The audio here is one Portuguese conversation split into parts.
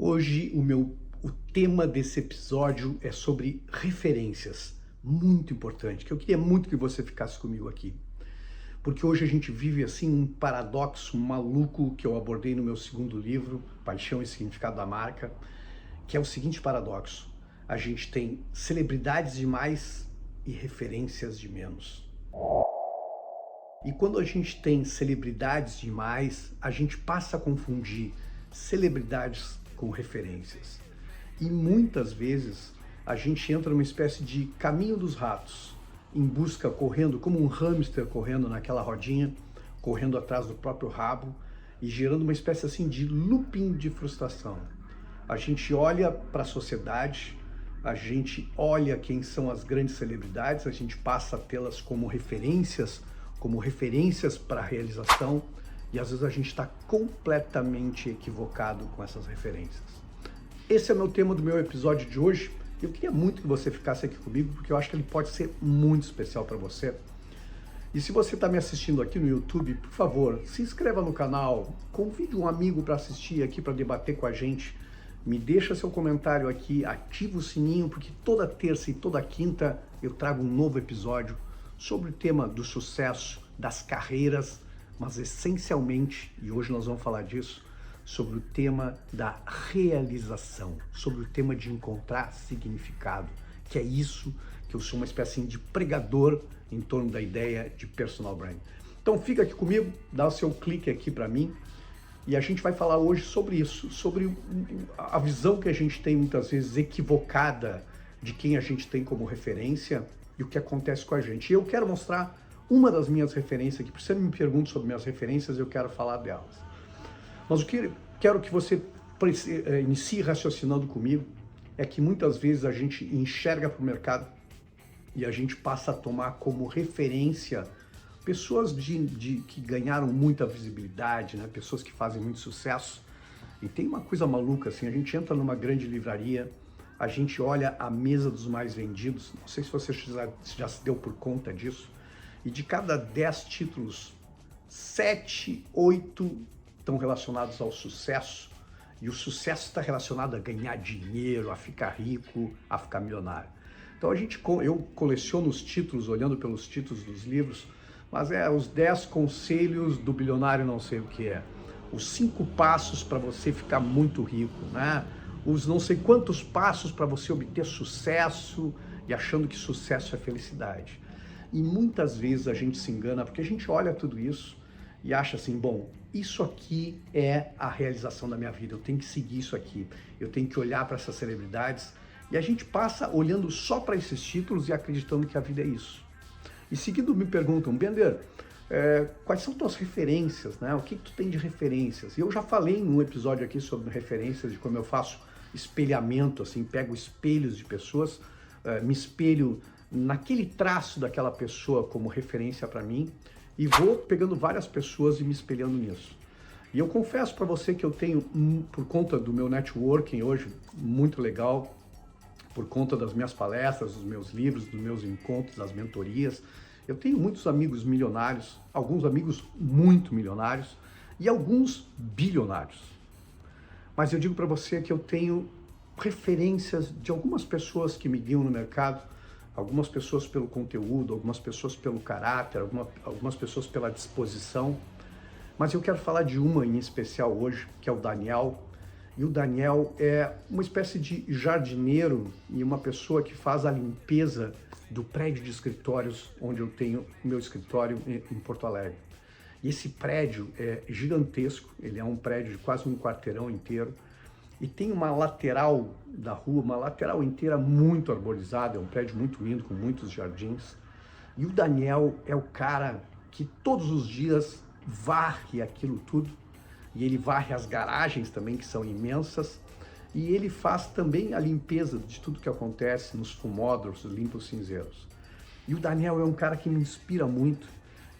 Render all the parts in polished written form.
Hoje o tema desse episódio é sobre referências, muito importante, que eu queria muito que você ficasse comigo aqui. Porque hoje a gente vive assim um paradoxo maluco que eu abordei no meu segundo livro, Paixão e Significado da Marca, que é o seguinte paradoxo: a gente tem celebridades demais e referências de menos. E quando a gente tem celebridades demais, a gente passa a confundir celebridades com referências. E muitas vezes a gente entra numa espécie de caminho dos ratos, em busca, correndo como um hamster correndo naquela rodinha, correndo atrás do próprio rabo e gerando uma espécie assim de looping de frustração. A gente olha para a sociedade, a gente olha quem são as grandes celebridades, a gente passa a tê-las como referências para a realização, e às vezes a gente está completamente equivocado com essas referências. Esse é o meu tema do meu episódio de hoje. Eu queria muito que você ficasse aqui comigo, porque eu acho que ele pode ser muito especial para você. E se você está me assistindo aqui no YouTube, por favor, se inscreva no canal, convide um amigo para assistir aqui, para debater com a gente. Me deixa seu comentário aqui, ativa o sininho, porque toda terça e toda quinta eu trago um novo episódio sobre o tema do sucesso, das carreiras, mas essencialmente, e hoje nós vamos falar disso, sobre o tema da realização, sobre o tema de encontrar significado, que é isso que eu sou uma espécie de pregador em torno da ideia de personal brand. Então fica aqui comigo, dá o seu clique aqui para mim, e a gente vai falar hoje sobre isso, sobre a visão que a gente tem muitas vezes equivocada de quem a gente tem como referência e o que acontece com a gente. E eu quero mostrar uma das minhas referências aqui, porque você me pergunta sobre minhas referências, eu quero falar delas. Mas o que quero que você inicie raciocinando comigo é que muitas vezes a gente enxerga para o mercado e a gente passa a tomar como referência pessoas que ganharam muita visibilidade, né? Pessoas que fazem muito sucesso. E tem uma coisa maluca assim, a gente entra numa grande livraria, a gente olha a mesa dos mais vendidos, não sei se você já se deu por conta disso, e de cada 10 títulos, 7, 8 estão relacionados ao sucesso, e o sucesso está relacionado a ganhar dinheiro, a ficar rico, a ficar milionário. Então eu coleciono os títulos, olhando pelos títulos dos livros, mas é os 10 conselhos do bilionário não sei o que é, os 5 passos para você ficar muito rico, né? Os não sei quantos passos para você obter sucesso, e achando que sucesso é felicidade. E muitas vezes a gente se engana porque a gente olha tudo isso e acha assim, bom, isso aqui é a realização da minha vida, eu tenho que seguir isso aqui, eu tenho que olhar para essas celebridades, e a gente passa olhando só para esses títulos e acreditando que a vida é isso. E seguindo me perguntam, Bender, quais são tuas referências, né? O que tu tem de referências? E eu já falei em um episódio aqui sobre referências, de como eu faço espelhamento, assim, pego espelhos de pessoas, me espelho naquele traço daquela pessoa como referência para mim, e vou pegando várias pessoas e me espelhando nisso. E eu confesso para você que eu tenho, por conta do meu networking hoje, muito legal, por conta das minhas palestras, dos meus livros, dos meus encontros, das mentorias, eu tenho muitos amigos milionários, alguns amigos muito milionários e alguns bilionários. Mas eu digo para você que eu tenho referências de algumas pessoas que me guiam no mercado, algumas pessoas pelo conteúdo, algumas pessoas pelo caráter, algumas pessoas pela disposição. Mas eu quero falar de uma em especial hoje, que é o Daniel. E o Daniel é uma espécie de jardineiro e uma pessoa que faz a limpeza do prédio de escritórios onde eu tenho o meu escritório em Porto Alegre. E esse prédio é gigantesco, ele é um prédio de quase um quarteirão inteiro, e tem uma lateral da rua, uma lateral inteira muito arborizada, é um prédio muito lindo, com muitos jardins. E o Daniel é o cara que todos os dias varre aquilo tudo, e ele varre as garagens também, que são imensas, e ele faz também a limpeza de tudo que acontece nos fumódromos, limpa os cinzeiros. E o Daniel é um cara que me inspira muito,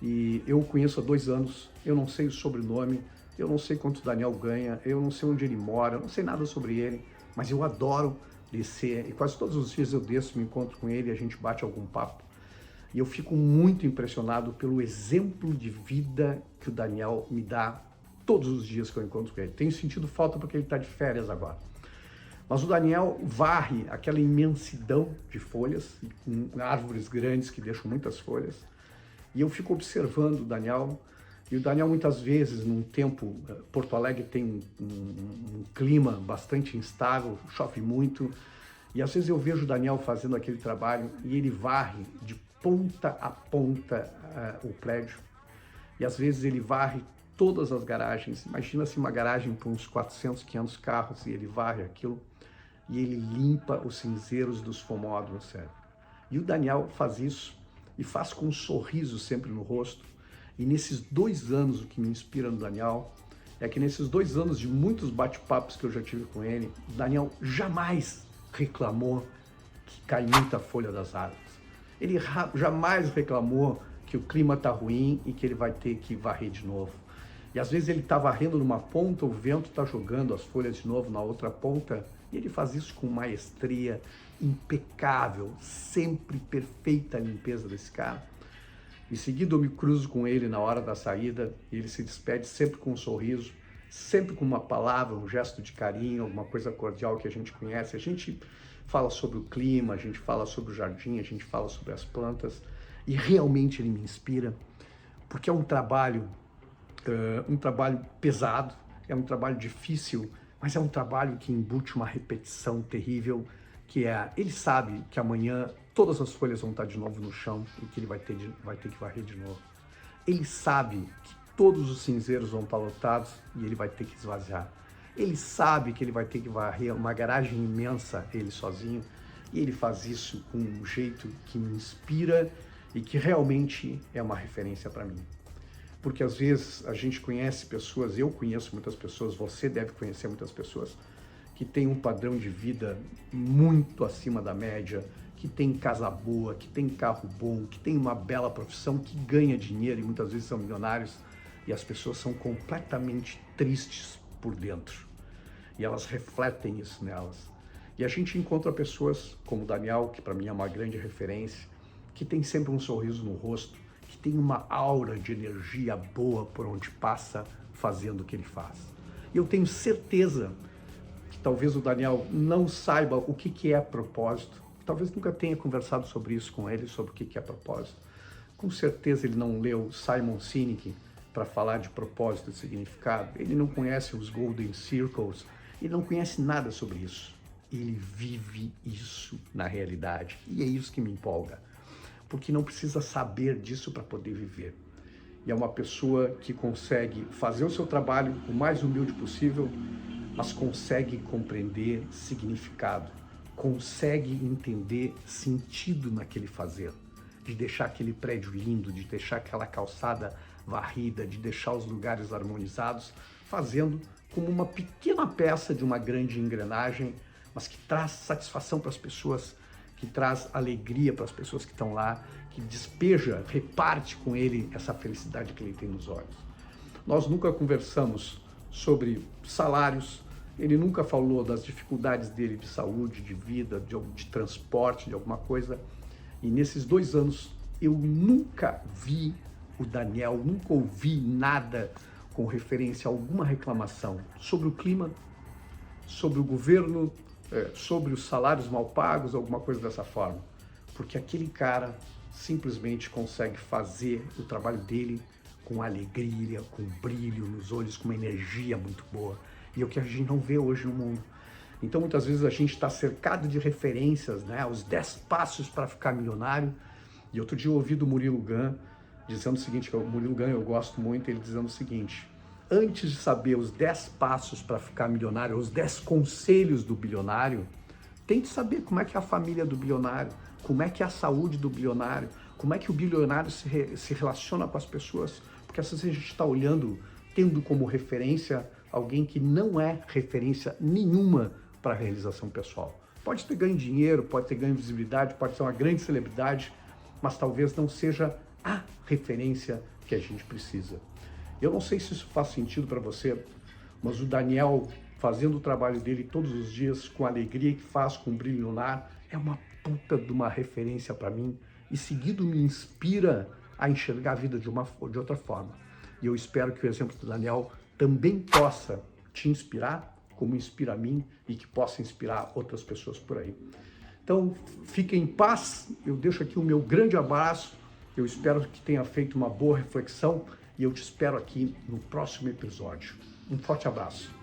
e eu o conheço há 2 anos, eu não sei o sobrenome, eu não sei quanto o Daniel ganha, eu não sei onde ele mora, eu não sei nada sobre ele, mas eu adoro descer, e quase todos os dias eu desço, me encontro com ele, a gente bate algum papo, e eu fico muito impressionado pelo exemplo de vida que o Daniel me dá todos os dias que eu encontro com ele. Tenho sentido falta porque ele está de férias agora. Mas o Daniel varre aquela imensidão de folhas, com árvores grandes que deixam muitas folhas. E eu fico observando o Daniel. E o Daniel, muitas vezes, num tempo, Porto Alegre tem um clima bastante instável, chove muito. E às vezes eu vejo o Daniel fazendo aquele trabalho e ele varre de ponta a ponta o prédio. E às vezes ele varre todas as garagens. Imagina-se uma garagem com uns 400, 500 carros e ele varre aquilo. E ele limpa os cinzeiros dos fomódromos, sério. E o Daniel faz isso e faz com um sorriso sempre no rosto. E nesses 2 anos, o que me inspira no Daniel é que nesses 2 anos de muitos bate-papos que eu já tive com ele, o Daniel jamais reclamou que cai muita folha das árvores. Ele jamais reclamou que o clima está ruim e que ele vai ter que varrer de novo. E às vezes ele está varrendo numa ponta, o vento está jogando as folhas de novo na outra ponta, e ele faz isso com maestria impecável, sempre perfeita a limpeza desse cara. Em seguida eu me cruzo com ele na hora da saída, e ele se despede sempre com um sorriso, sempre com uma palavra, um gesto de carinho, alguma coisa cordial que a gente conhece. A gente fala sobre o clima, a gente fala sobre o jardim, a gente fala sobre as plantas, e realmente ele me inspira, porque é um trabalho pesado, é um trabalho difícil, mas é um trabalho que embute uma repetição terrível, que é, ele sabe que amanhã todas as folhas vão estar de novo no chão e que ele vai ter que varrer de novo. Ele sabe que todos os cinzeiros vão estar lotados e ele vai ter que esvaziar. Ele sabe que ele vai ter que varrer uma garagem imensa, ele sozinho, e ele faz isso com um jeito que me inspira e que realmente é uma referência para mim. Porque às vezes a gente conhece pessoas, eu conheço muitas pessoas, você deve conhecer muitas pessoas, que têm um padrão de vida muito acima da média, que tem casa boa, que tem carro bom, que tem uma bela profissão, que ganha dinheiro e muitas vezes são milionários, e as pessoas são completamente tristes por dentro. E elas refletem isso nelas. E a gente encontra pessoas como o Daniel, que para mim é uma grande referência, que tem sempre um sorriso no rosto, que tem uma aura de energia boa por onde passa fazendo o que ele faz. E eu tenho certeza que talvez o Daniel não saiba o que é propósito, talvez nunca tenha conversado sobre isso com ele, sobre o que é propósito. Com certeza ele não leu Simon Sinek para falar de propósito e significado, ele não conhece os Golden Circles, ele não conhece nada sobre isso. Ele vive isso na realidade e é isso que me empolga. Porque não precisa saber disso para poder viver. E é uma pessoa que consegue fazer o seu trabalho o mais humilde possível, mas consegue compreender significado, consegue entender sentido naquele fazer, de deixar aquele prédio lindo, de deixar aquela calçada varrida, de deixar os lugares harmonizados, fazendo como uma pequena peça de uma grande engrenagem, mas que traz satisfação para as pessoas, que traz alegria para as pessoas que estão lá, que despeja, reparte com ele essa felicidade que ele tem nos olhos. Nós nunca conversamos sobre salários, ele nunca falou das dificuldades dele de saúde, de vida, de transporte, de alguma coisa. E nesses 2 anos eu nunca vi o Daniel, nunca ouvi nada com referência a alguma reclamação sobre o clima, sobre o governo, sobre os salários mal pagos, alguma coisa dessa forma. Porque aquele cara simplesmente consegue fazer o trabalho dele com alegria, com brilho nos olhos, com uma energia muito boa. E é o que a gente não vê hoje no mundo. Então muitas vezes a gente está cercado de referências, né? Os 10 passos para ficar milionário. E outro dia eu ouvi do Murilo Gun dizendo o seguinte, que o Murilo Gun eu gosto muito, ele dizendo o seguinte: antes de saber os 10 passos para ficar milionário, os 10 conselhos do bilionário, tente saber como é que é a família do bilionário, como é que é a saúde do bilionário, como é que o bilionário se relaciona com as pessoas, porque às vezes a gente está olhando, tendo como referência alguém que não é referência nenhuma para a realização pessoal. Pode ter ganho dinheiro, pode ter ganho visibilidade, pode ser uma grande celebridade, mas talvez não seja a referência que a gente precisa. Eu não sei se isso faz sentido para você, mas o Daniel, fazendo o trabalho dele todos os dias, com a alegria que faz, com brilho no lar, é uma puta de uma referência para mim e seguido me inspira a enxergar a vida de outra forma. E eu espero que o exemplo do Daniel também possa te inspirar, como inspira a mim, e que possa inspirar outras pessoas por aí. Então, fiquem em paz, eu deixo aqui o meu grande abraço, eu espero que tenha feito uma boa reflexão e eu te espero aqui no próximo episódio. Um forte abraço.